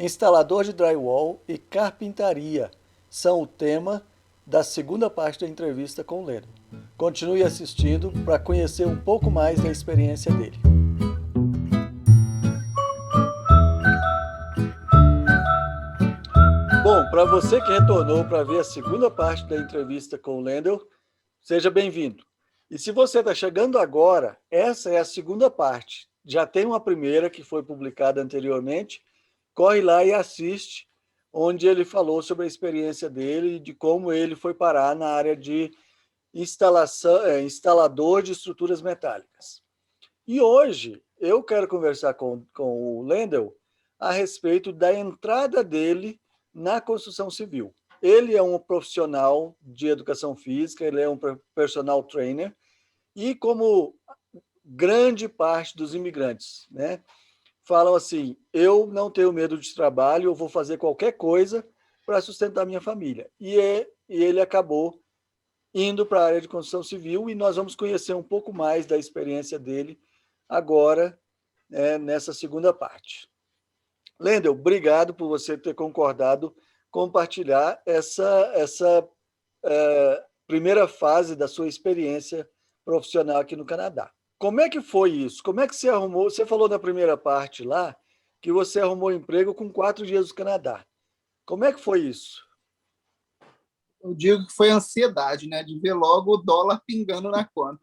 Instalador de drywall e carpintaria são o tema da segunda parte da entrevista com o Leno. Continue assistindo para conhecer um pouco mais da experiência dele. Bom, para você que retornou para ver a segunda parte da entrevista com o Lendel, seja bem-vindo. E se você está chegando agora, essa é a segunda parte. Já tem uma primeira que foi publicada anteriormente. Corre lá e assiste, onde ele falou sobre a experiência dele e de como ele foi parar na área de instalador de estruturas metálicas. E hoje eu quero conversar com o Lendel a respeito da entrada dele na construção civil. Ele é um profissional de educação física, ele é um personal trainer, e como grande parte dos imigrantes, né, falam assim: eu não tenho medo de trabalho, eu vou fazer qualquer coisa para sustentar minha família. E ele acabou indo para a área de construção civil, e nós vamos conhecer um pouco mais da experiência dele agora, nessa segunda parte. Lendel, obrigado por você ter concordado compartilhar essa primeira fase da sua experiência profissional aqui no Canadá. Como é que foi isso? Como é que você arrumou? Você falou na primeira parte lá que você arrumou emprego com 4 dias no Canadá. Como é que foi isso? Eu digo que foi ansiedade, né? De ver logo o dólar pingando na conta.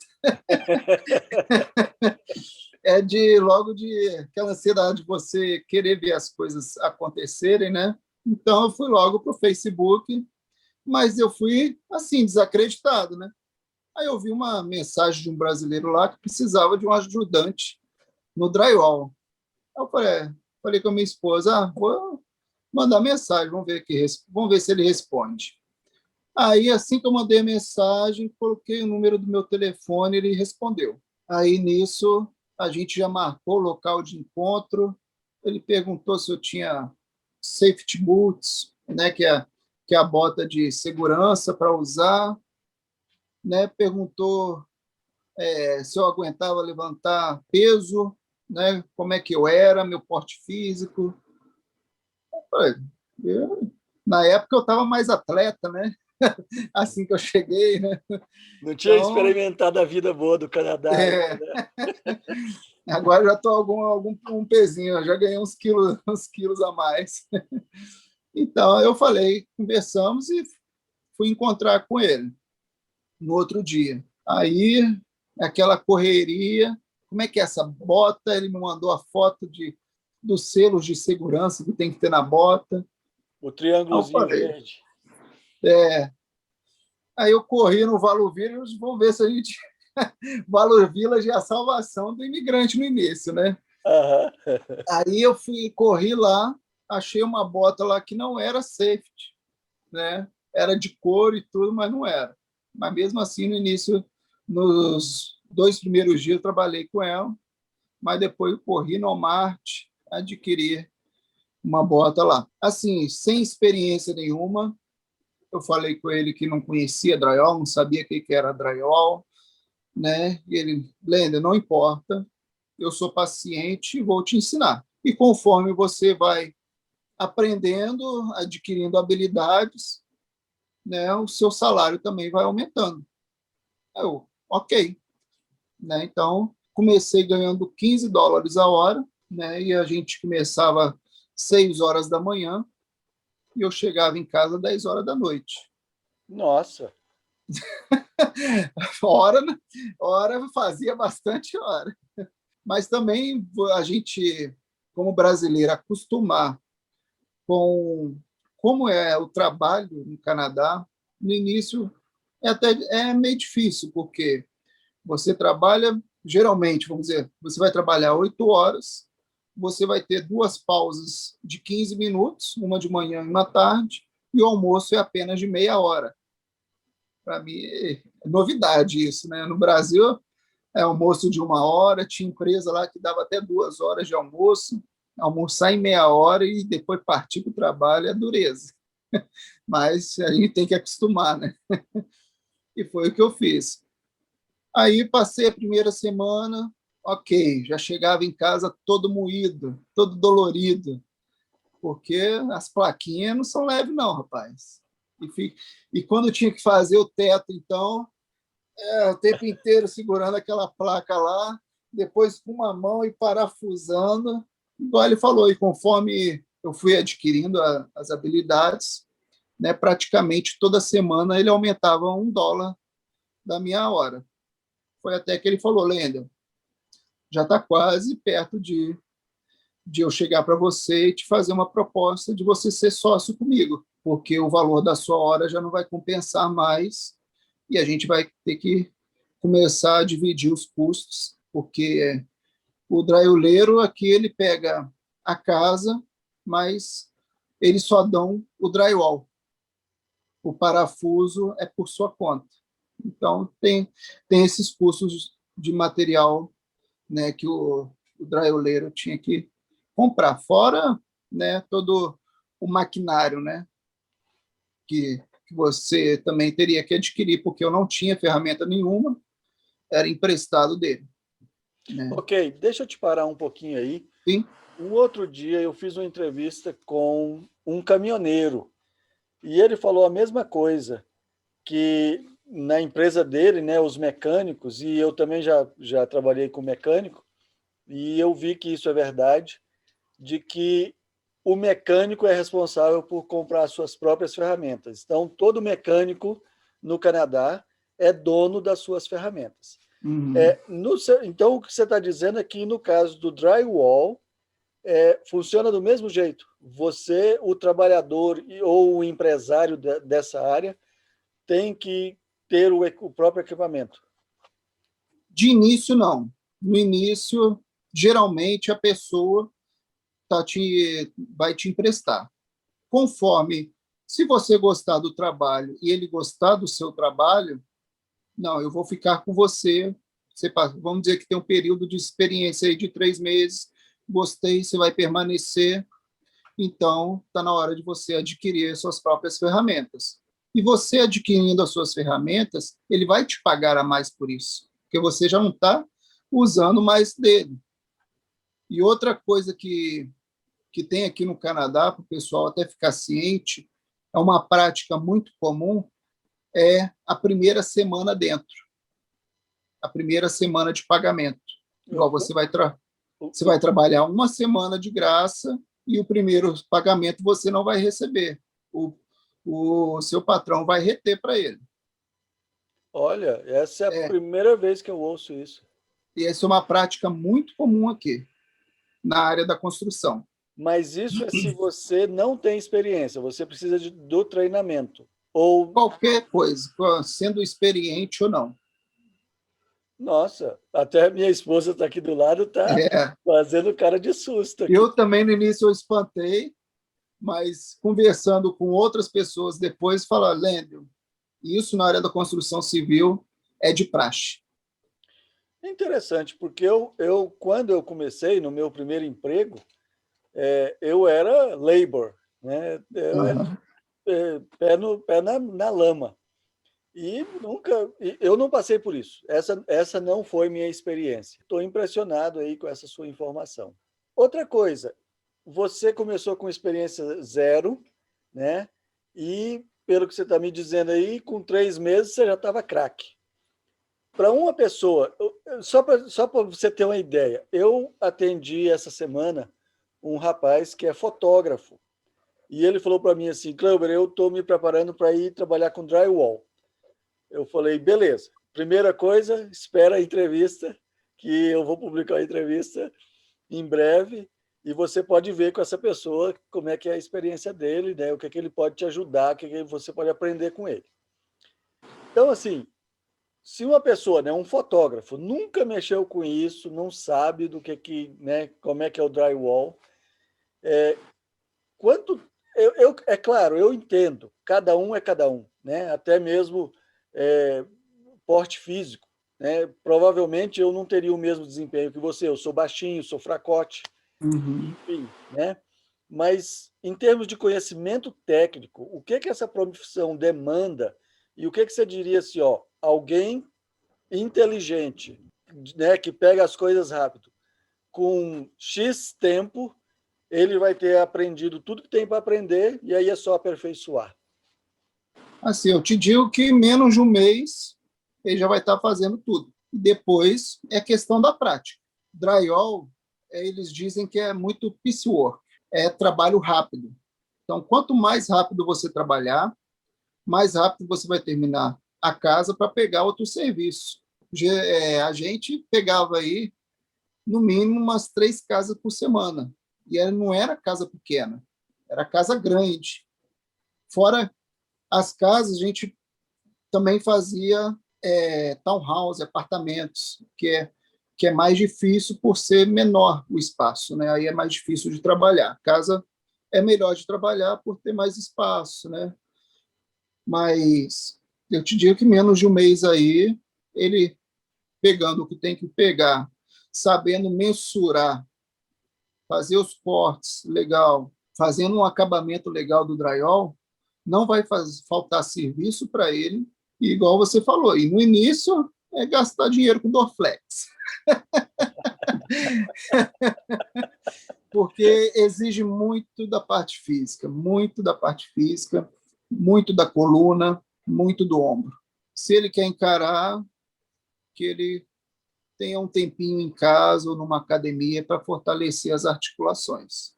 É de logo de aquela ansiedade de você querer ver as coisas acontecerem, né? Então eu fui logo para o Facebook, mas eu fui assim desacreditado, né? Aí eu vi uma mensagem de um brasileiro lá que precisava de um ajudante no drywall. Aí eu falei com a minha esposa, vou mandar mensagem, vamos ver se ele responde. Aí, assim que eu mandei a mensagem, coloquei o número do meu telefone, ele respondeu. Aí, nisso, a gente já marcou o local de encontro. Ele perguntou se eu tinha safety boots, né, que é a bota de segurança para usar. Né, perguntou se eu aguentava levantar peso, né, como é que eu era, meu porte físico. Eu falei, na época eu estava mais atleta, né? Assim que eu cheguei, né? Não tinha Então, experimentado a vida boa do Canadá ainda, é, né? agora já estou algum um pezinho, já ganhei uns quilos a mais. Então, eu falei, conversamos e fui encontrar com ele no outro dia. Aí, aquela correria, como é que é essa bota? Ele me mandou a foto dos selos de segurança que tem que ter na bota. O Aí eu triângulozinho falei, verde. é. Aí eu corri no Valor Village, vamos ver se a gente. Valor Village é a salvação do imigrante no início, né? Aham. Aí eu corri lá, achei uma bota lá que não era safety, né? Era de couro e tudo, mas não era. Mas mesmo assim, no início, nos 2 primeiros dias, eu trabalhei com ela, mas depois eu corri no Walmart, adquiri uma bota lá. Assim, sem experiência nenhuma, eu falei com ele que não conhecia drywall, não sabia o que era drywall, né? E ele, Blender, não importa, eu sou paciente e vou te ensinar. E conforme você vai aprendendo, adquirindo habilidades, né, o seu salário também vai aumentando. Eu, ok. Né? Então, comecei ganhando US$ 15 a hora, né, e a gente começava 6 horas da manhã e eu chegava em casa 10 horas da noite. Nossa. Hora, hora fazia bastante hora. Mas também a gente, como brasileiro, acostumar com como é o trabalho no Canadá, no início é meio difícil, porque você trabalha, geralmente, vamos dizer, você vai trabalhar 8 horas, você vai ter 2 pausas de 15 minutos, uma de manhã e uma tarde, e o almoço é apenas de meia hora. Para mim, é novidade isso, né? No Brasil, é almoço de 1 hora, tinha empresa lá que dava até 2 horas de almoço, almoçar em meia hora e depois partir para o trabalho é dureza. Mas a gente tem que acostumar, né? E foi o que eu fiz. Aí passei a primeira semana, ok, já chegava em casa todo moído, todo dolorido, porque as plaquinhas não são leves, não, rapaz. E quando tinha que fazer o teto, então, o tempo inteiro segurando aquela placa lá, depois com uma mão e parafusando, igual ele falou, e conforme eu fui adquirindo as habilidades, né, praticamente toda semana ele aumentava $1 da minha hora. Foi até que ele falou, Lender, já está quase perto de eu chegar para você e te fazer uma proposta de você ser sócio comigo, porque o valor da sua hora já não vai compensar mais e a gente vai ter que começar a dividir os custos, porque o draioleiro aqui ele pega a casa, mas eles só dão o drywall. O parafuso é por sua conta. Então, tem esses custos de material, né, que o draioleiro tinha que comprar, fora, né, todo o maquinário, né, que você também teria que adquirir, porque eu não tinha ferramenta nenhuma, era emprestado dele. Né? Ok, deixa eu te parar um pouquinho aí. Sim. Um outro dia eu fiz uma entrevista com um caminhoneiro e ele falou a mesma coisa, que na empresa dele, né, os mecânicos, e eu também já trabalhei com mecânico, e eu vi que isso é verdade, de que o mecânico é responsável por comprar suas próprias ferramentas. Então, todo mecânico no Canadá é dono das suas ferramentas. Uhum. Então, o que você está dizendo é que, no caso do drywall, funciona do mesmo jeito. Você, o trabalhador ou o empresário dessa área, tem que ter o próprio equipamento. De início, não. No início, geralmente, a pessoa vai te emprestar. Conforme, se você gostar do trabalho e ele gostar do seu trabalho, não, eu vou ficar com você. Vamos dizer que tem um período de experiência aí de 3 meses, gostei, você vai permanecer, então está na hora de você adquirir suas próprias ferramentas. E você adquirindo as suas ferramentas, ele vai te pagar a mais por isso, porque você já não está usando mais dele. E outra coisa que tem aqui no Canadá, para o pessoal até ficar ciente, é uma prática muito comum, é a primeira semana dentro, a primeira semana de pagamento. Igual você vai trabalhar uma semana de graça e o primeiro pagamento você não vai receber. O seu patrão vai reter para ele. Olha, essa é a primeira vez que eu ouço isso. E essa é uma prática muito comum aqui, na área da construção. Mas isso é se você não tem experiência, você precisa do treinamento. Ou qualquer coisa, sendo experiente ou não. Nossa, até a minha esposa está aqui do lado, está fazendo cara de susto aqui. Eu também, no início, eu espantei, mas conversando com outras pessoas depois, falaram, Lêndio, isso na área da construção civil é de praxe. É interessante, porque quando eu comecei no meu primeiro emprego, eu era labor, né? Pé na lama. E eu não passei por isso. Essa não foi minha experiência. Estou impressionado aí com essa sua informação. Outra coisa, você começou com experiência zero, né? E, pelo que você está me dizendo aí, com 3 meses você já estava craque. Para uma pessoa, só para você ter uma ideia, eu atendi essa semana um rapaz que é fotógrafo. E ele falou para mim assim, Cleuber, eu estou me preparando para ir trabalhar com drywall. Eu falei, beleza. Primeira coisa, espera a entrevista, que eu vou publicar a entrevista em breve, e você pode ver com essa pessoa como é que é a experiência dele, né? O que é que ele pode te ajudar, o que é que você pode aprender com ele. Então, assim, se uma pessoa, né, um fotógrafo, nunca mexeu com isso, não sabe do né, como é que é o drywall, é claro, eu entendo, cada um é cada um, né? Até mesmo porte físico, né? Provavelmente eu não teria o mesmo desempenho que você, eu sou baixinho, sou fracote, enfim, né? Mas em termos de conhecimento técnico, o que essa profissão demanda e o que você diria assim, ó, alguém inteligente, né, que pega as coisas rápido, com X tempo, ele vai ter aprendido tudo que tem para aprender e aí é só aperfeiçoar. Assim, eu te digo que em menos de um mês ele já vai estar fazendo tudo. Depois é questão da prática. Drywall, eles dizem que é muito piecework, é trabalho rápido. Então, quanto mais rápido você trabalhar, mais rápido você vai terminar a casa para pegar outro serviço. A gente pegava aí, no mínimo, umas 3 casas por semana. E não era casa pequena, era casa grande. Fora as casas, a gente também fazia townhouse, apartamentos, que é mais difícil por ser menor o espaço, né? Aí é mais difícil de trabalhar. Casa é melhor de trabalhar por ter mais espaço, né? Mas eu te digo que menos de um mês aí, ele pegando o que tem que pegar, sabendo mensurar, fazer os cortes legal, fazendo um acabamento legal do drywall, não vai faltar serviço para ele, e igual você falou. E no início é gastar dinheiro com Dorflex, porque exige muito da parte física, muito da coluna, muito do ombro. Se ele quer encarar, que ele tenha um tempinho em casa ou numa academia para fortalecer as articulações,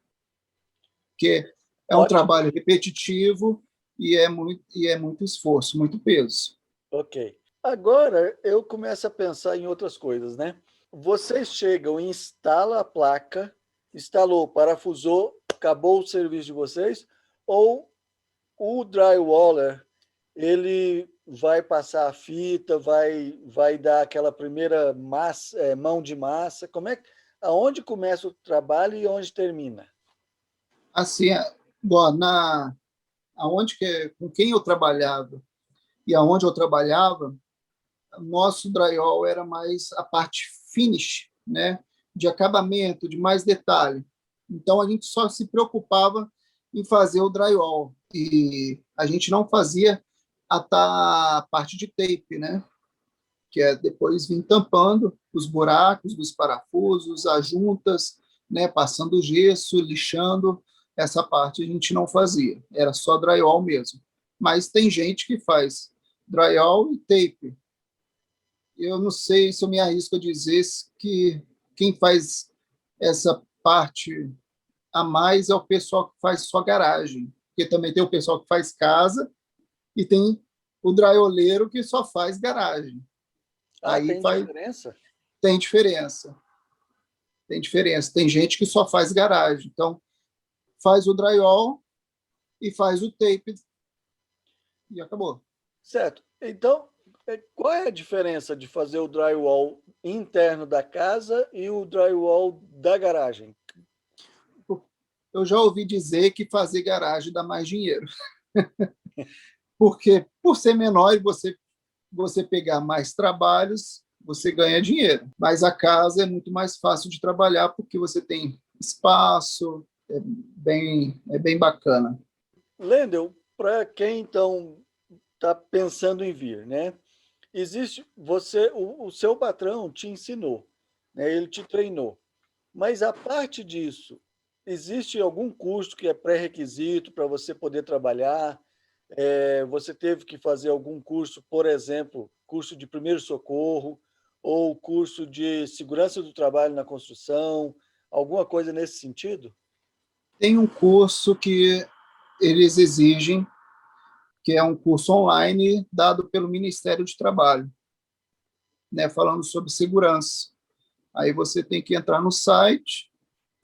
que é um Ótimo. trabalho repetitivo e é muito esforço, muito peso. Ok. Agora eu começo a pensar em outras coisas, né? Vocês chegam e instalam a placa, instalou, parafusou, acabou o serviço de vocês, ou o drywaller ele vai passar a fita, vai dar aquela primeira massa, mão de massa. Aonde começa o trabalho e onde termina? Assim, bom, com quem eu trabalhava e aonde eu trabalhava, nosso drywall era mais a parte finish, né, de acabamento, de mais detalhe. Então a gente só se preocupava em fazer o drywall e a gente não fazia a parte de tape, né, que é depois vir tampando os buracos dos parafusos, as juntas, né, passando gesso, lixando. Essa parte a gente não fazia, era só drywall mesmo. Mas tem gente que faz drywall e tape. Eu não sei se eu me arrisco a dizer que quem faz essa parte a mais é o pessoal que faz só garagem, porque também tem o pessoal que faz casa e tem o drywalleiro que só faz garagem. Ah, Aí tem diferença? tem diferença. Tem diferença. Tem gente que só faz garagem. Então, faz o drywall e faz o tape e acabou. Certo. Então, qual é a diferença de fazer o drywall interno da casa e o drywall da garagem? Eu já ouvi dizer que fazer garagem dá mais dinheiro. Porque, por ser menor e você pegar mais trabalhos, você ganha dinheiro. Mas a casa é muito mais fácil de trabalhar porque você tem espaço, é bem bacana. Lendel, para quem então está pensando em vir, né? Existe o seu patrão te ensinou, né? Ele te treinou. Mas a parte disso, existe algum curso que é pré-requisito para você poder trabalhar? Você teve que fazer algum curso, por exemplo, curso de primeiro socorro ou curso de segurança do trabalho na construção, alguma coisa nesse sentido? Tem um curso que eles exigem, que é um curso online dado pelo Ministério do Trabalho, né, falando sobre segurança. Aí você tem que entrar no site,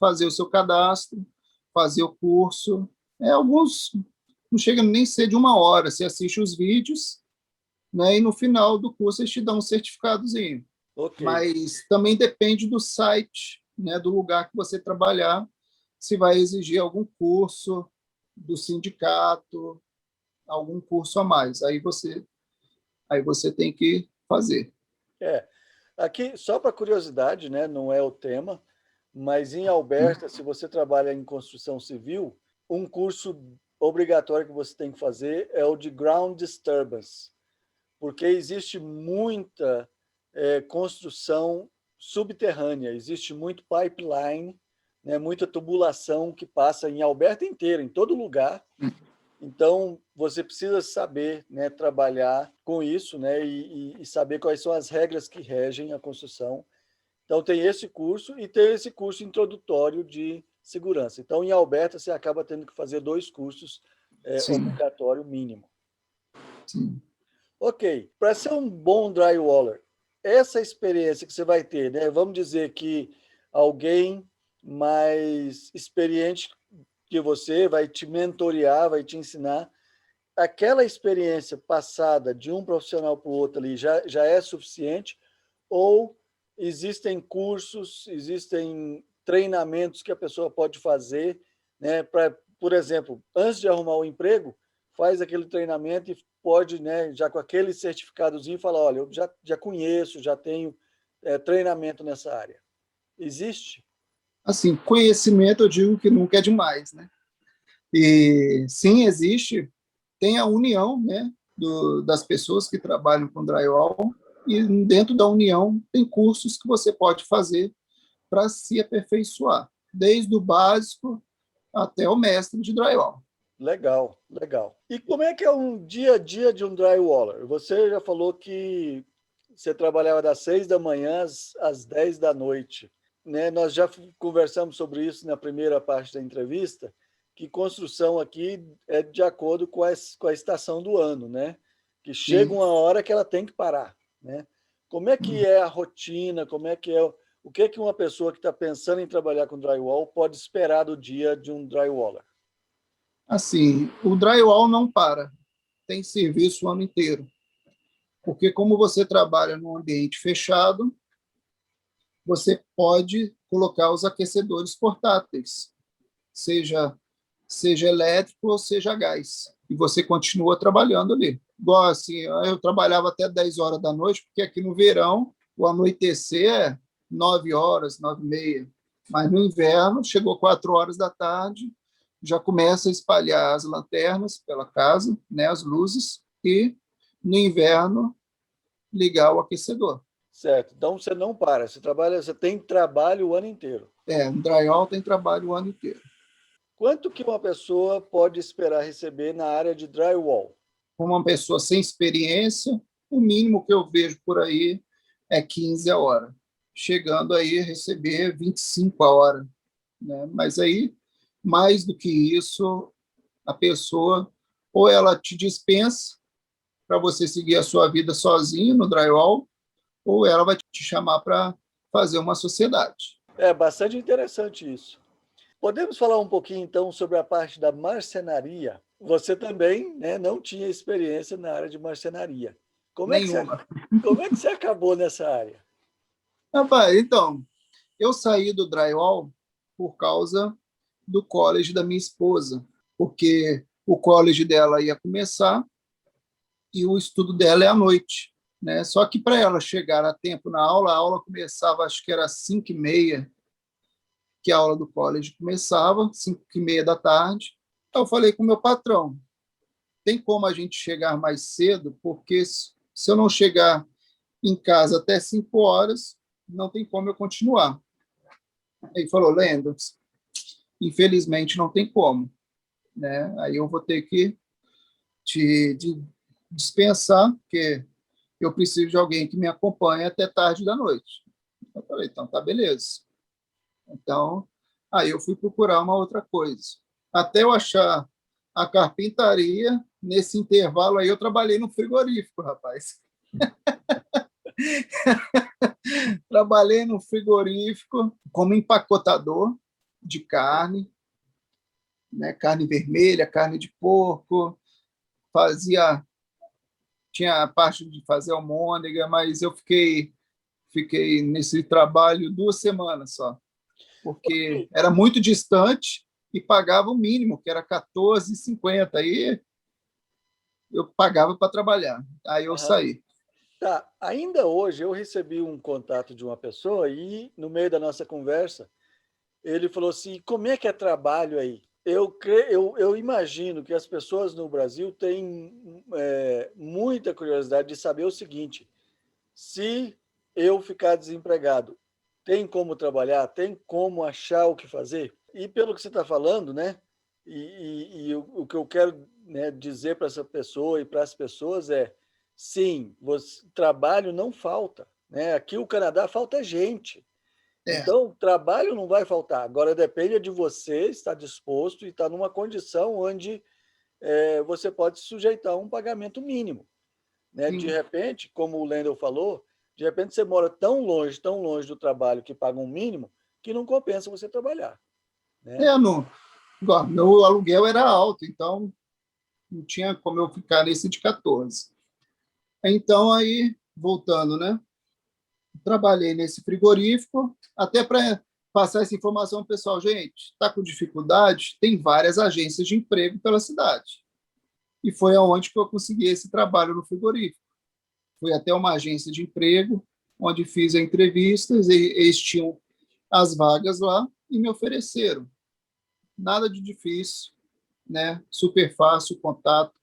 fazer o seu cadastro, fazer o curso. Alguns não chega nem a ser de 1 hora. Você assiste os vídeos, né, e no final do curso eles te dão um certificadozinho. Ok. Mas também depende do site, né, do lugar que você trabalhar, se vai exigir algum curso do sindicato, algum curso a mais. Aí você tem que fazer. É. Aqui, só para curiosidade, né, não é o tema, mas em Alberta, se você trabalha em construção civil, um curso obrigatório que você tem que fazer é o de Ground Disturbance, porque existe muita construção subterrânea, existe muito pipeline né? Muita tubulação que passa em Alberta inteira, em todo lugar. Então, você precisa saber, né, trabalhar com isso, né, e saber quais são as regras que regem a construção. Então, tem esse curso e tem esse curso introdutório de segurança. Então, em Alberta, você acaba tendo que fazer 2 cursos Sim, obrigatório mínimo. sim. Ok, para ser um bom drywaller, essa experiência que você vai ter, né? Vamos dizer que alguém mais experiente que você vai te mentorear, vai te ensinar. Aquela experiência passada de um profissional para o outro ali já é suficiente? Ou existem cursos, existem treinamentos que a pessoa pode fazer, né? Por exemplo, antes de arrumar o emprego, faz aquele treinamento e pode, né, já com aquele certificadozinho, falar, olha, eu já conheço, já tenho treinamento nessa área. Existe? Assim, conhecimento eu digo que nunca é demais, né? E sim, existe, tem a união, né, das pessoas que trabalham com drywall, e dentro da união tem cursos que você pode fazer para se aperfeiçoar, desde o básico até o mestre de drywall. Legal, legal. E como é que é um dia a dia de um drywaller? Você já falou que você trabalhava das 6 da manhã às 10 da noite, né? Nós já conversamos sobre isso na primeira parte da entrevista, que construção aqui é de acordo com com a estação do ano, né? Que chega Sim. uma hora que ela tem que parar, né? Como é que é a rotina? Como é que é o que é que uma pessoa que está pensando em trabalhar com drywall pode esperar do dia de um drywaller? Assim, o drywall não para, tem serviço o ano inteiro, porque como você trabalha num ambiente fechado, você pode colocar os aquecedores portáteis, seja elétrico ou seja gás, e você continua trabalhando ali. Igual assim, eu trabalhava até 10 horas da noite, porque aqui no verão o anoitecer é 9 horas, 9h30, mas no inverno chegou 4 horas da tarde, já começa a espalhar as lanternas pela casa, né, as luzes, e no inverno ligar o aquecedor. Certo. Então você não para, você trabalha, você tem trabalho o ano inteiro. No drywall tem trabalho o ano inteiro. Quanto que uma pessoa pode esperar receber na área de drywall? Como uma pessoa sem experiência, o mínimo que eu vejo por aí é 15 a hora, chegando aí a receber 25 a hora, né? Mas aí, mais do que isso, a pessoa ou ela te dispensa para você seguir a sua vida sozinho no drywall, ou ela vai te chamar para fazer uma sociedade. É bastante interessante isso. Podemos falar um pouquinho então sobre a parte da marcenaria? Você também, né, não tinha experiência na área de marcenaria. Como é que você, Nenhuma. como é que você acabou nessa área? Rapaz, então, eu saí do drywall por causa do college da minha esposa, porque o college dela ia começar e o estudo dela é à noite, né? Só que para ela chegar a tempo na aula, a aula começava, acho que era 5h30, que a aula do college começava, 5h30 da tarde. Então, eu falei com o meu patrão, tem como a gente chegar mais cedo, porque se eu não chegar em casa até 5 horas, não tem como eu continuar. Ele falou, Lendo, infelizmente não tem como, né? Aí eu vou ter que te dispensar, porque eu preciso de alguém que me acompanhe até tarde da noite. Eu falei, então tá beleza. Então, aí eu fui procurar uma outra coisa. Até eu achar a carpintaria, nesse intervalo aí eu trabalhei no frigorífico, rapaz. Trabalhei no frigorífico como empacotador de carne, né? Carne vermelha, carne de porco, fazia tinha a parte de fazer almôndega, mas eu fiquei nesse trabalho 2 semanas só, porque Ok. era muito distante e pagava o mínimo, que era 14,50. Aí eu pagava para trabalhar. Aí eu Aham. saí. Tá. Ainda hoje eu recebi um contato de uma pessoa e no meio da nossa conversa ele falou assim: como é que é trabalho aí? Eu imagino que as pessoas no Brasil têm muita curiosidade de saber o seguinte: se eu ficar desempregado, tem como trabalhar, tem como achar o que fazer. E pelo que você está falando, né? E o que eu quero, né, dizer para essa pessoa e para as pessoas é, sim, trabalho não falta, né? Aqui no Canadá falta gente. É, Então, trabalho não vai faltar. Agora depende de você estar disposto e estar numa condição onde você pode se sujeitar a um pagamento mínimo, né? De sim. repente, como o Lendel falou, de repente você mora tão longe do trabalho que paga um mínimo que não compensa você trabalhar, né? No, igual, meu aluguel era alto, então não tinha como eu ficar nesse de 14. Então, aí, voltando, né? Trabalhei nesse frigorífico, até para passar essa informação para o pessoal. Gente, está com dificuldade? Tem várias agências de emprego pela cidade. E foi aonde que eu consegui esse trabalho no frigorífico. Fui até uma agência de emprego, onde fiz entrevistas, e eles tinham as vagas lá e me ofereceram. Nada de difícil, né? Super fácil o contato,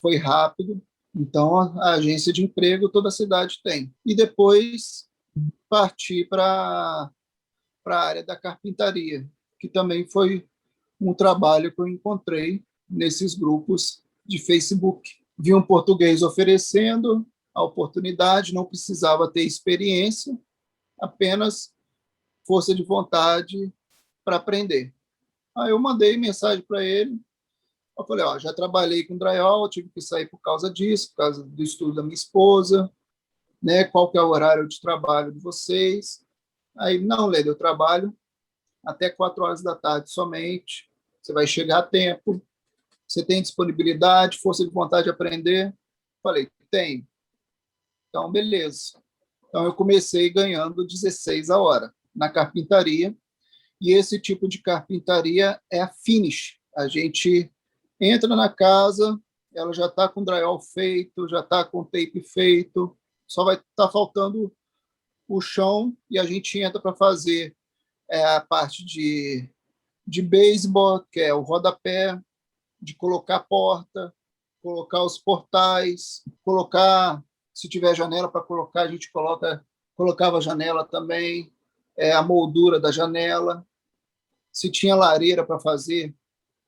foi rápido. Então, a agência de emprego toda a cidade tem. E depois parti para a área da carpintaria, que também foi um trabalho que eu encontrei nesses grupos de Facebook. Vi um português oferecendo a oportunidade, não precisava ter experiência, apenas força de vontade para aprender. Aí eu mandei mensagem para ele, eu falei, ó, já trabalhei com drywall, tive que sair por causa disso, por causa do estudo da minha esposa, né? Qual que é o horário de trabalho de vocês? Aí, não, Leda, eu trabalho até 4 horas da tarde somente, você vai chegar a tempo, você tem disponibilidade, força de vontade de aprender? Falei, tem. Então, beleza. Então, eu comecei ganhando 16 a hora na carpintaria, e esse tipo de carpintaria é a finish. A gente entra na casa, ela já está com drywall feito, já está com tape feito, só vai estar faltando o chão e a gente entra para fazer a parte de baseboard, que é o rodapé, de colocar porta, colocar os portais, colocar, se tiver janela para colocar, a gente colocava a janela também, a moldura da janela. Se tinha lareira para fazer,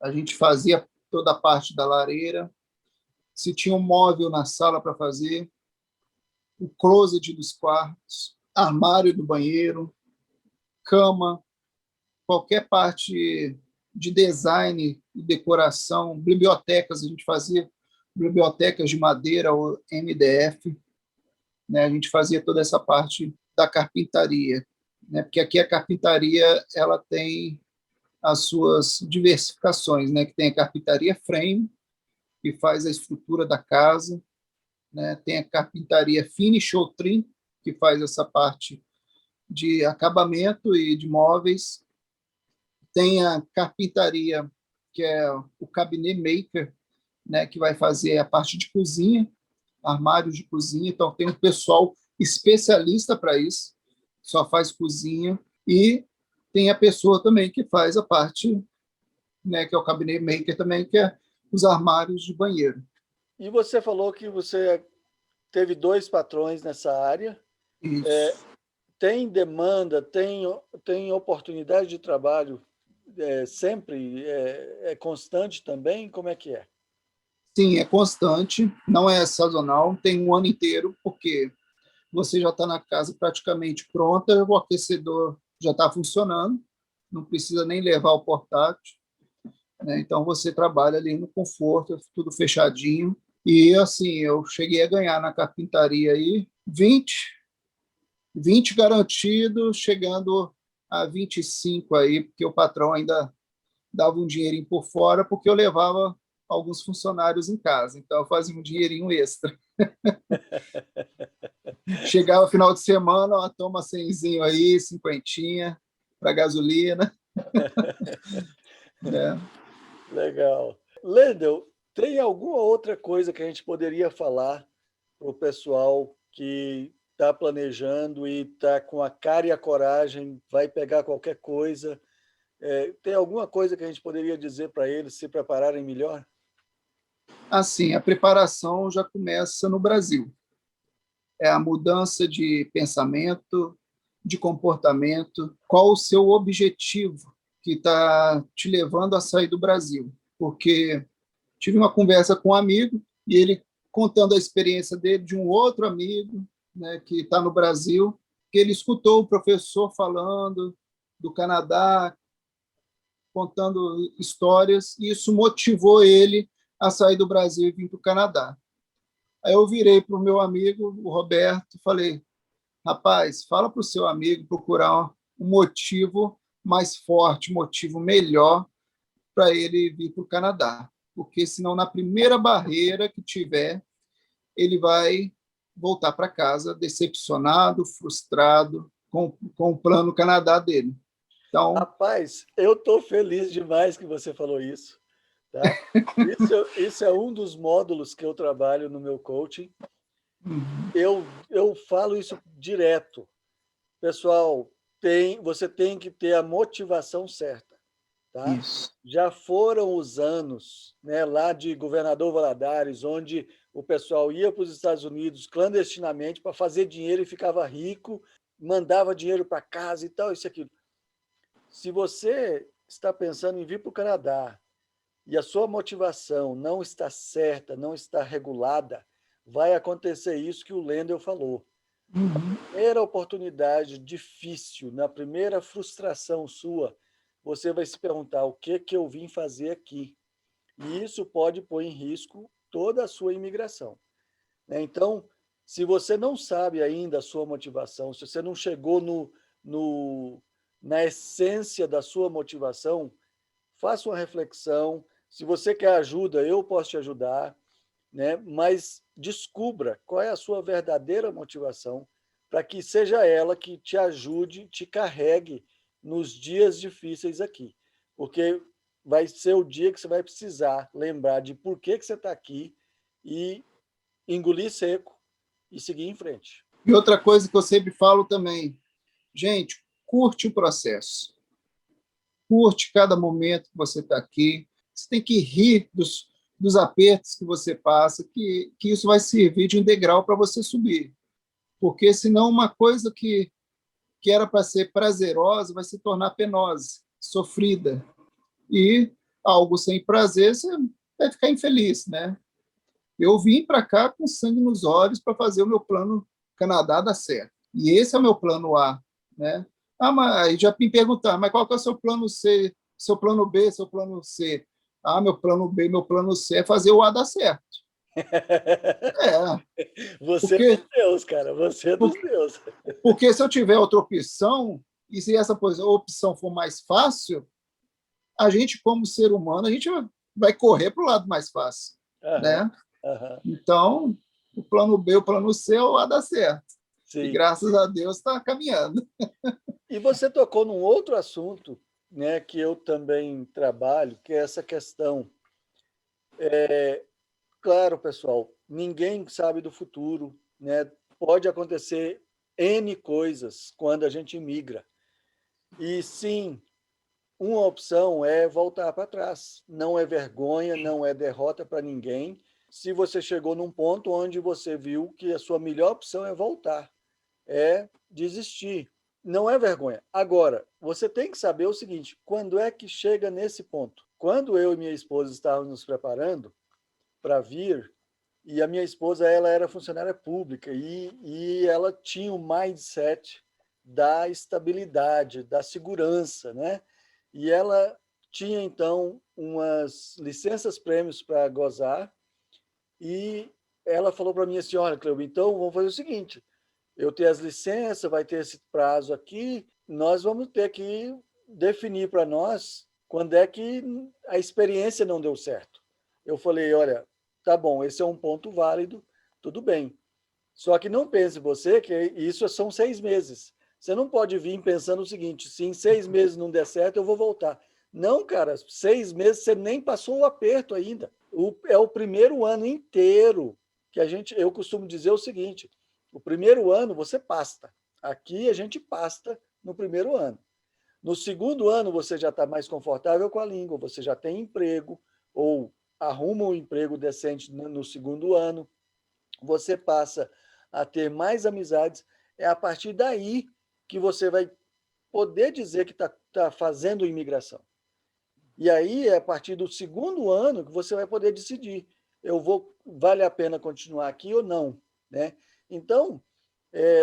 a gente fazia toda a parte da lareira. Se tinha um móvel na sala para fazer, o closet dos quartos, armário do banheiro, cama, qualquer parte de design e decoração, bibliotecas, a gente fazia bibliotecas de madeira ou MDF, né? A gente fazia toda essa parte da carpintaria, né? Porque aqui a carpintaria ela tem as suas diversificações, né? Que tem a carpintaria frame, que faz a estrutura da casa, né? Tem a carpintaria finish ou trim, que faz essa parte de acabamento e de móveis. Tem a carpintaria, que é o cabinet maker, né, que vai fazer a parte de cozinha, armários de cozinha. Então, tem um pessoal especialista para isso, só faz cozinha. E tem a pessoa também que faz a parte, né, que é o cabinet maker também, que é os armários de banheiro. E você falou que você teve dois patrões nessa área. Isso. Tem demanda, tem oportunidade de trabalho sempre? É constante também? Como é que é? Sim, é constante, não é sazonal, tem um ano inteiro, porque você já está na casa praticamente pronta, o aquecedor já está funcionando, não precisa nem levar o portátil, né? Então você trabalha ali no conforto, tudo fechadinho. E assim, eu cheguei a ganhar na carpintaria aí 20 garantido, chegando a 25 aí, porque o patrão ainda dava um dinheirinho por fora, porque eu levava alguns funcionários em casa, então eu fazia um dinheirinho extra. Chegava final de semana, ó, toma 100zinho aí, cinquentinha para gasolina, né? Legal. Lendel, tem alguma outra coisa que a gente poderia falar para o pessoal que está planejando e está com a cara e a coragem, vai pegar qualquer coisa? Tem alguma coisa que a gente poderia dizer para eles se prepararem melhor? Assim, a preparação já começa no Brasil. É a mudança de pensamento, de comportamento, qual o seu objetivo que está te levando a sair do Brasil. Porque tive uma conversa com um amigo e ele contando a experiência dele de um outro amigo, né, que está no Brasil, que ele escutou o professor falando do Canadá, contando histórias, e isso motivou ele a sair do Brasil e vir para o Canadá. Aí eu virei para o meu amigo, o Roberto, e falei, rapaz, fala para o seu amigo procurar um motivo mais forte, um motivo melhor para ele vir para o Canadá. Porque senão, na primeira barreira que tiver, ele vai voltar para casa decepcionado, frustrado com o plano Canadá dele. Então, Rapaz, eu estou feliz demais que você falou isso. Tá? Isso é um dos módulos que eu trabalho no meu coaching. Eu falo isso direto. Pessoal, você tem que ter a motivação certa. Tá? isso. Já foram os anos, né, lá de Governador Valadares, onde o pessoal ia para os Estados Unidos clandestinamente para fazer dinheiro e ficava rico, mandava dinheiro para casa e tal, isso e aquilo. Se você está pensando em vir para o Canadá e a sua motivação não está certa, não está regulada, vai acontecer isso que o Lendel falou. Uhum. Primeira oportunidade difícil, na primeira frustração sua, você vai se perguntar o que que eu vim fazer aqui. E isso pode pôr em risco toda a sua imigração. Né? Então, se você não sabe ainda a sua motivação, se você não chegou no, na essência da sua motivação, faça uma reflexão. Se você quer ajuda, eu posso te ajudar, né? Mas descubra qual é a sua verdadeira motivação para que seja ela que te ajude, te carregue nos dias difíceis aqui. Porque vai ser o dia que você vai precisar lembrar de por que você está aqui e engolir seco e seguir em frente. E outra coisa que eu sempre falo também, gente, curte o processo. Curte cada momento que você está aqui. Você tem que rir dos apertos que você passa, que isso vai servir de um degrau para você subir. Porque senão uma coisa que era para ser prazerosa vai se tornar penosa, sofrida. E algo sem prazer, você vai ficar infeliz, né? Eu vim para cá com sangue nos olhos para fazer o meu plano Canadá dar certo. E esse é o meu plano A, né? Ah, mas aí já me perguntar, mas qual que é o seu plano C, seu plano B, seu plano C? Ah, meu plano B, meu plano C é fazer o A dar certo. É, Você é porque, dos meus, cara. Você é dos porque, meus. porque se eu tiver outra opção, e se essa opção for mais fácil, a gente, como ser humano, a gente vai correr para o lado mais fácil, Aham, né? aham. Então, o plano B, o plano C, vai dar certo. E Sim. graças a Deus está caminhando. E você tocou num outro assunto, né, que eu também trabalho, que é essa questão. Claro, pessoal, ninguém sabe do futuro, né? Pode acontecer N coisas quando a gente migra. E sim, uma opção é voltar para trás. Não é vergonha, não é derrota para ninguém. Se você chegou num ponto onde você viu que a sua melhor opção é voltar, é desistir. Não é vergonha. Agora, você tem que saber o seguinte: quando é que chega nesse ponto? Quando eu e minha esposa estávamos nos preparando para vir, e a minha esposa ela era funcionária pública e ela tinha o mindset da estabilidade, da segurança, né? E ela tinha então umas licenças prêmios para gozar e ela falou para mim assim, olha, Cleo, então vamos fazer o seguinte, eu tenho as licenças, vai ter esse prazo aqui, nós vamos ter que definir para nós quando é que a experiência não deu certo. Eu falei, olha, tá bom, esse é um ponto válido, tudo bem. Só que não pense você que isso são 6 meses. Você não pode vir pensando o seguinte, se em 6 meses não der certo, eu vou voltar. Não, cara, 6 meses você nem passou o aperto ainda. É o primeiro ano inteiro que eu costumo dizer o seguinte, o primeiro ano você pasta. Aqui a gente pasta no primeiro ano. No segundo ano você já está mais confortável com a língua, você já tem emprego ou arruma um emprego decente no segundo ano, você passa a ter mais amizades. É a partir daí que você vai poder dizer que está fazendo imigração. E aí, é a partir do segundo ano que você vai poder decidir, vale a pena continuar aqui ou não, né? Então,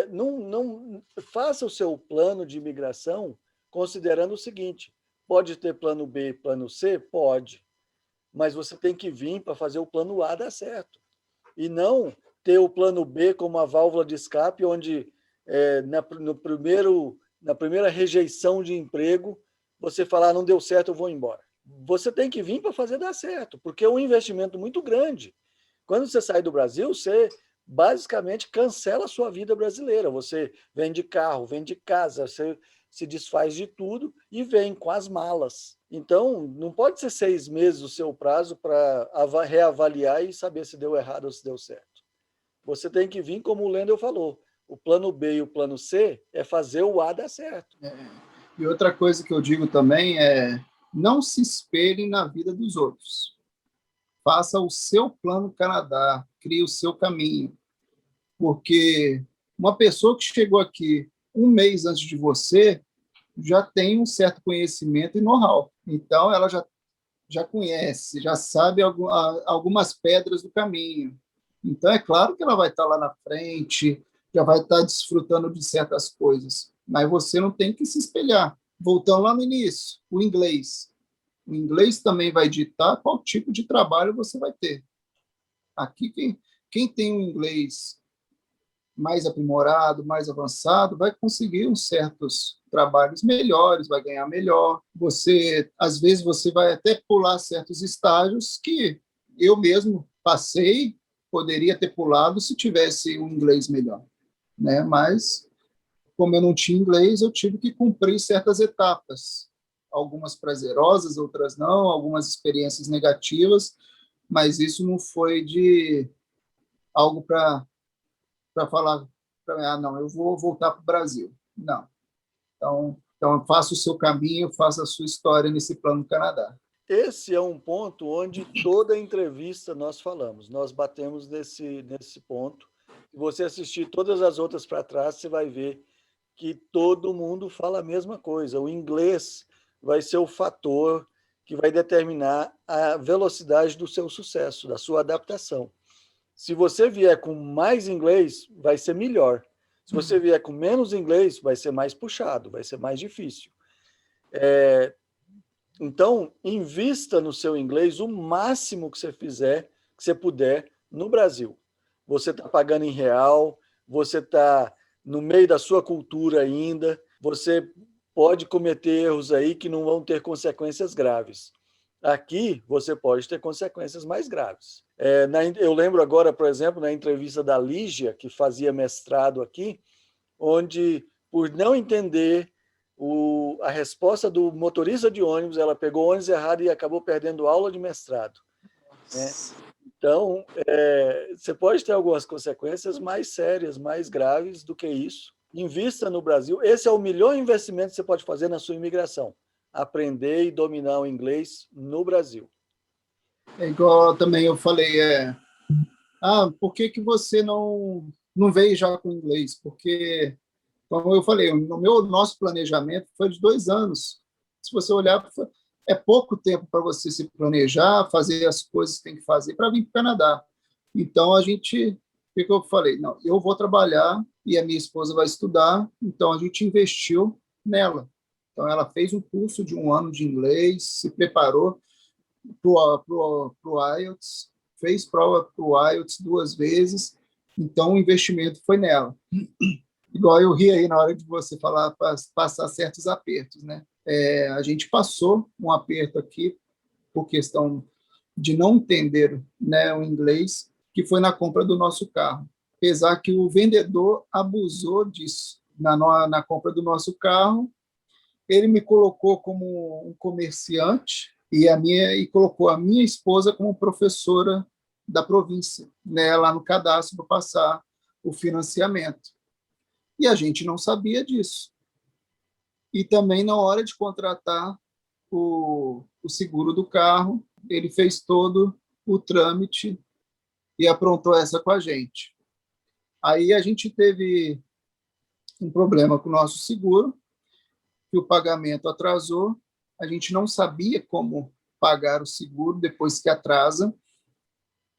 não faça o seu plano de imigração considerando o seguinte: pode ter plano B, plano C? Pode, mas você tem que vir para fazer o plano A dar certo. E não ter o plano B como a válvula de escape, onde na primeira rejeição de emprego, você falar, não deu certo, eu vou embora. Você tem que vir para fazer dar certo, porque é um investimento muito grande. Quando você sai do Brasil, você basicamente cancela a sua vida brasileira. Você vende carro, vende casa, você se desfaz de tudo e vem com as malas. Então, não pode ser 6 meses o seu prazo para reavaliar e saber se deu errado ou se deu certo. Você tem que vir, como o Lendel falou, o plano B e o plano C é fazer o A dar certo. E outra coisa que eu digo também é não se espelhe na vida dos outros. Faça o seu plano Canadá, crie o seu caminho. Porque uma pessoa que chegou aqui um mês antes de você já tem um certo conhecimento e know-how. Então, ela já conhece, já sabe algumas pedras do caminho. Então, é claro que ela vai estar lá na frente, já vai estar desfrutando de certas coisas. Mas você não tem que se espelhar. Voltando lá no início, o inglês. O inglês também vai ditar qual tipo de trabalho você vai ter. Aqui, quem tem um inglês mais aprimorado, mais avançado, vai conseguir uns certos trabalhos melhores, vai ganhar melhor. Às vezes, você vai até pular certos estágios que eu mesmo passei, poderia ter pulado se tivesse um inglês melhor, né? Mas, como eu não tinha inglês, eu tive que cumprir certas etapas, algumas prazerosas, outras não, algumas experiências negativas, mas isso não foi de algo para falar, não, eu vou voltar para o Brasil. Não. Então, faça o seu caminho, faça a sua história nesse plano Canadá. Esse é um ponto onde toda entrevista nós falamos, nós batemos nesse ponto. Se você assistir todas as outras para trás, você vai ver que todo mundo fala a mesma coisa. O inglês vai ser o fator que vai determinar a velocidade do seu sucesso, da sua adaptação. Se você vier com mais inglês, vai ser melhor. Se você vier com menos inglês, vai ser mais puxado, vai ser mais difícil. Então, invista no seu inglês o máximo que você puder no Brasil. Você está pagando em real, você está no meio da sua cultura ainda, você pode cometer erros aí que não vão ter consequências graves. Aqui, você pode ter consequências mais graves. Eu lembro agora, por exemplo, na entrevista da Lígia, que fazia mestrado aqui, onde, por não entender a resposta do motorista de ônibus, ela pegou o ônibus errado e acabou perdendo aula de mestrado. Né? Então, você pode ter algumas consequências mais sérias, mais graves do que isso. Invista no Brasil. Esse é o melhor investimento que você pode fazer na sua imigração. Aprender e dominar o inglês no Brasil. É igual também eu falei, por que você não veio já com inglês? Porque, como eu falei, nosso planejamento foi de 2 anos. Se você olhar, é pouco tempo para você se planejar, fazer as coisas que tem que fazer para vir para o Canadá. Então, o que eu falei? Não, eu vou trabalhar e a minha esposa vai estudar, então a gente investiu nela. Então, ela fez um curso de 1 ano de inglês, se preparou para o IELTS, fez prova para o IELTS 2 vezes, então o investimento foi nela. Igual eu ri aí na hora de você falar, passar certos apertos, né? A gente passou um aperto aqui por questão de não entender, né, o inglês, que foi na compra do nosso carro. Apesar que o vendedor abusou disso na compra do nosso carro, ele me colocou como um comerciante e colocou a minha esposa como professora da província, né, lá no cadastro para passar o financiamento. E a gente não sabia disso. E também na hora de contratar o seguro do carro, ele fez todo o trâmite e aprontou essa com a gente. Aí a gente teve um problema com o nosso seguro, que o pagamento atrasou, a gente não sabia como pagar o seguro depois que atrasa,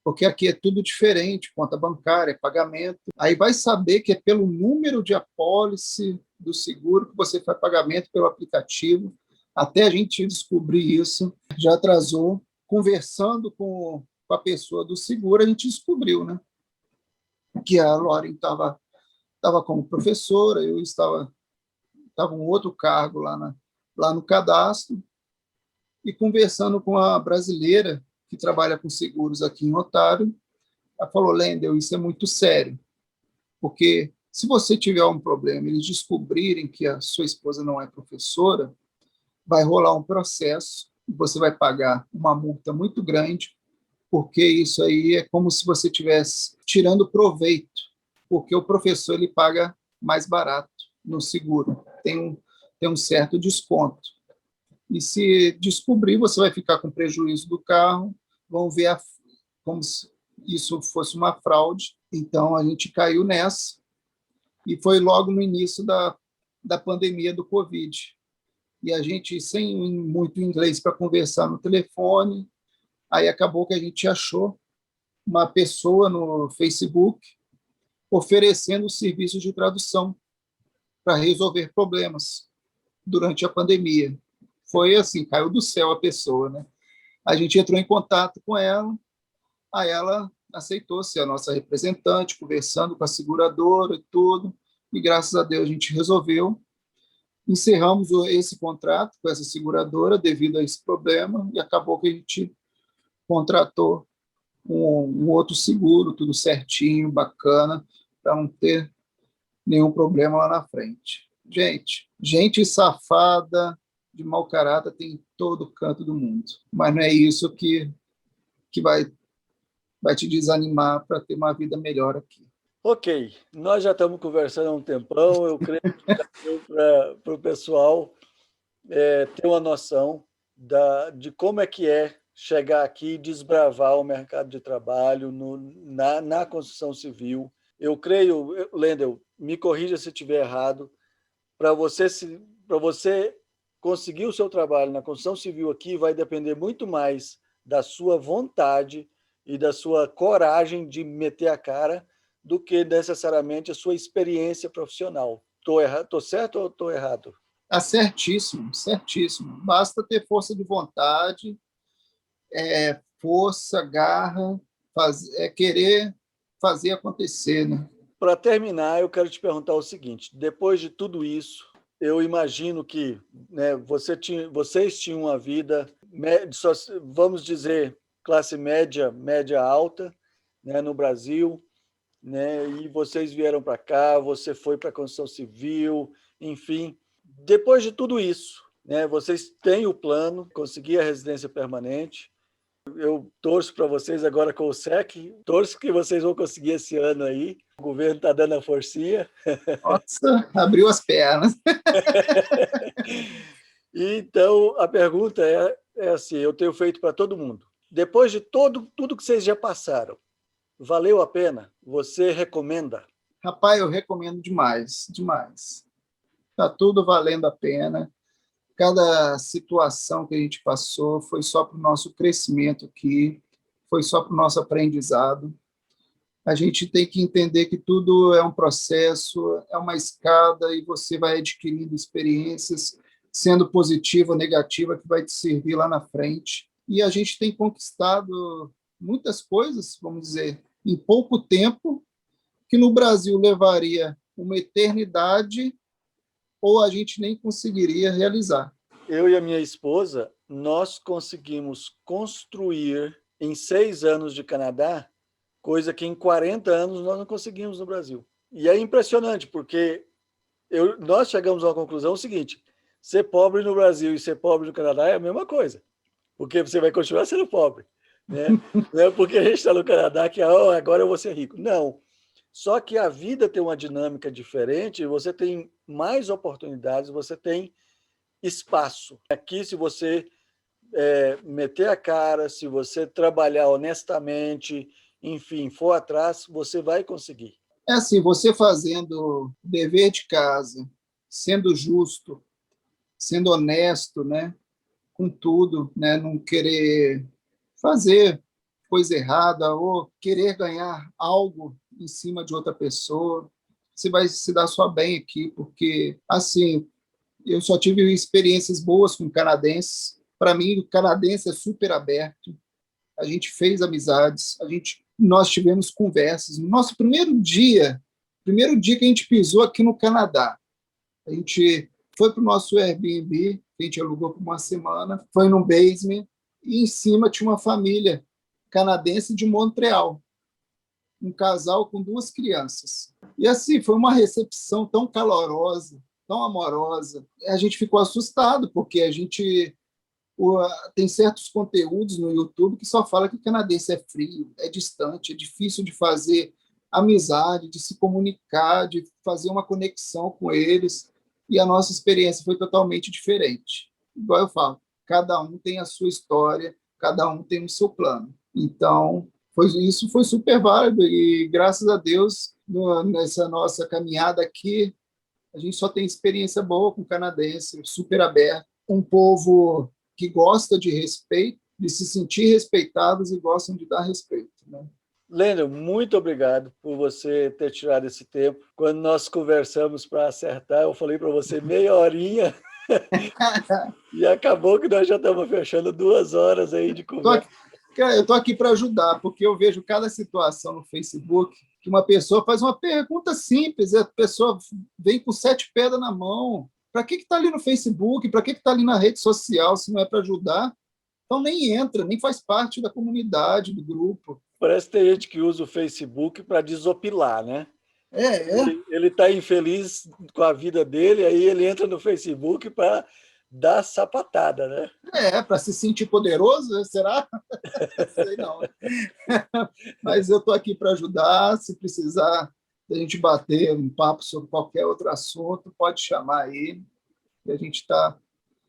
porque aqui é tudo diferente, conta bancária, pagamento. Aí vai saber que é pelo número de apólice do seguro que você faz pagamento pelo aplicativo. Até a gente descobrir isso, já atrasou. Conversando com a pessoa do seguro, a gente descobriu, né, que a Lauren estava como professora, eu estava um outro cargo lá no cadastro, e conversando com a brasileira que trabalha com seguros aqui em Otário, ela falou: Lendel, isso é muito sério, porque se você tiver um problema, eles descobrirem que a sua esposa não é professora, vai rolar um processo, e você vai pagar uma multa muito grande, porque isso aí é como se você estivesse tirando proveito, porque o professor ele paga mais barato no seguro, tem um certo desconto. E se descobrir, você vai ficar com prejuízo do carro, vão ver como se isso fosse uma fraude. Então, a gente caiu nessa, e foi logo no início da pandemia do Covid. E a gente, sem muito inglês para conversar no telefone, aí acabou que a gente achou uma pessoa no Facebook oferecendo serviços de tradução para resolver problemas durante a pandemia. Foi assim, caiu do céu a pessoa, né? A gente entrou em contato com ela, aí ela aceitou ser a nossa representante, conversando com a seguradora e tudo, e graças a Deus a gente resolveu. Encerramos esse contrato com essa seguradora devido a esse problema, e acabou que a gente contratou um outro seguro, tudo certinho, bacana, para não ter nenhum problema lá na frente. Gente safada, de mau caráter tem em todo canto do mundo, mas não é isso que vai te desanimar para ter uma vida melhor aqui. Ok, nós já estamos conversando há um tempão, eu creio que já deu para o pessoal ter uma noção de como é que é chegar aqui e desbravar o mercado de trabalho na construção civil. Eu creio, Lendel, me corrija se estiver errado, para você conseguir o seu trabalho na construção civil aqui vai depender muito mais da sua vontade e da sua coragem de meter a cara do que necessariamente a sua experiência profissional. Estou certo ou estou errado? Tá certíssimo, certíssimo. Basta ter força de vontade, força, garra, querer fazer acontecer, né? Para terminar, eu quero te perguntar o seguinte: depois de tudo isso, eu imagino que, né, vocês tinham uma vida, vamos dizer, classe média, média alta, né, no Brasil, né, e vocês vieram para cá, você foi para a construção civil, enfim. Depois de tudo isso, né, vocês têm o plano, conseguir a residência permanente. Eu torço para vocês agora com o SEC, torço que vocês vão conseguir esse ano aí. O governo está dando a forcinha. Nossa, abriu as pernas. Então, a pergunta é assim, eu tenho feito para todo mundo. Depois de tudo que vocês já passaram, valeu a pena? Você recomenda? Rapaz, eu recomendo demais, demais. Está tudo valendo a pena. Cada situação que a gente passou foi só para o nosso crescimento aqui, foi só para o nosso aprendizado. A gente tem que entender que tudo é um processo, é uma escada, e você vai adquirindo experiências, sendo positiva ou negativa, que vai te servir lá na frente. E a gente tem conquistado muitas coisas, vamos dizer, em pouco tempo, que no Brasil levaria uma eternidade ou a gente nem conseguiria realizar. Eu e a minha esposa, nós conseguimos construir em 6 anos de Canadá coisa que em 40 anos nós não conseguimos no Brasil. E é impressionante, porque nós chegamos a uma conclusão seguinte: ser pobre no Brasil e ser pobre no Canadá é a mesma coisa, porque você vai continuar sendo pobre. Né? Não é porque a gente está no Canadá que agora eu vou ser rico. Não. Só que a vida tem uma dinâmica diferente, você tem mais oportunidades, você tem espaço. Aqui, se você meter a cara, se você trabalhar honestamente, enfim, for atrás, você vai conseguir. É assim, você fazendo o dever de casa, sendo justo, sendo honesto, né, com tudo, né, não querer fazer coisa errada ou querer ganhar algo em cima de outra pessoa, você vai se dar só bem aqui, porque, assim, eu só tive experiências boas com canadenses. Para mim, o canadense é super aberto. A gente fez amizades, nós tivemos conversas. No nosso primeiro dia que a gente pisou aqui no Canadá, a gente foi para o nosso Airbnb, que a gente alugou por uma semana, foi no basement, e em cima tinha uma família canadense de Montreal, um casal com 2 crianças. E assim, foi uma recepção tão calorosa, tão amorosa. A gente ficou assustado, porque tem certos conteúdos no YouTube que só fala que o canadense é frio, é distante, é difícil de fazer amizade, de se comunicar, de fazer uma conexão com eles. E a nossa experiência foi totalmente diferente. Igual eu falo, cada um tem a sua história, cada um tem o seu plano. Então, isso foi super válido e, graças a Deus, nessa nossa caminhada aqui, a gente só tem experiência boa com o canadense, super aberto, um povo que gosta de respeito, de se sentir respeitados e gostam de dar respeito, né? Lênio, muito obrigado por você ter tirado esse tempo. Quando nós conversamos para acertar, eu falei para você meia horinha e acabou que nós já estamos fechando 2 horas aí de conversa. Eu estou aqui para ajudar, porque eu vejo cada situação no Facebook que uma pessoa faz uma pergunta simples, a pessoa vem com 7 pedras na mão. Para que está ali no Facebook? Para que está ali na rede social se não é para ajudar? Então nem entra, nem faz parte da comunidade, do grupo. Parece que tem gente que usa o Facebook para desopilar, né? É. Ele está infeliz com a vida dele, aí ele entra no Facebook para dar sapatada, né? Para se sentir poderoso, será? Sei não. Mas eu estou aqui para ajudar. Se precisar da gente bater um papo sobre qualquer outro assunto, pode chamar aí, e a gente está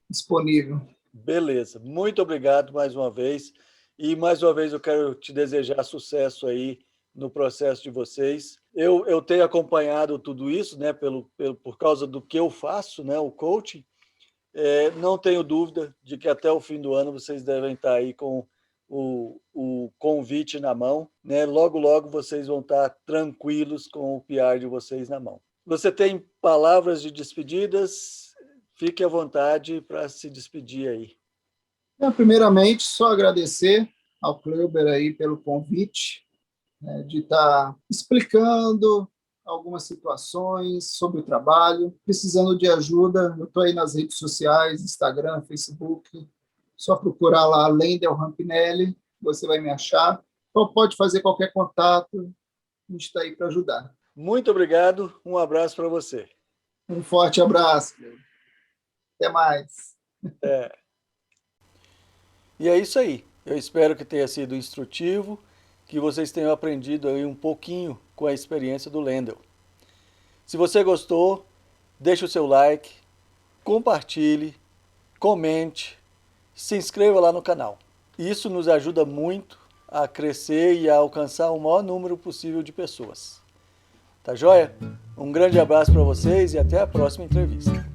disponível. Beleza. Muito obrigado mais uma vez. E mais uma vez eu quero te desejar sucesso aí no processo de vocês. Eu tenho acompanhado tudo isso, né, por causa do que eu faço, né, o coaching. Não tenho dúvida de que até o fim do ano vocês devem estar aí com o convite na mão, né? Logo, logo vocês vão estar tranquilos com o PR de vocês na mão. Você tem palavras de despedidas? Fique à vontade para se despedir aí. Primeiramente, só agradecer ao Kleuber aí pelo convite, né, de estar explicando algumas situações sobre o trabalho. Precisando de ajuda, eu estou aí nas redes sociais, Instagram, Facebook, só procurar lá Lendel Rampinelli, você vai me achar. Então pode fazer qualquer contato, a gente está aí para ajudar. Muito obrigado, um abraço para você. Um forte abraço. Até mais. E é isso aí. Eu espero que tenha sido instrutivo, que vocês tenham aprendido aí um pouquinho com a experiência do Lendel. Se você gostou, deixe o seu like, compartilhe, comente, se inscreva lá no canal. Isso nos ajuda muito a crescer e a alcançar o maior número possível de pessoas. Tá joia? Um grande abraço para vocês e até a próxima entrevista.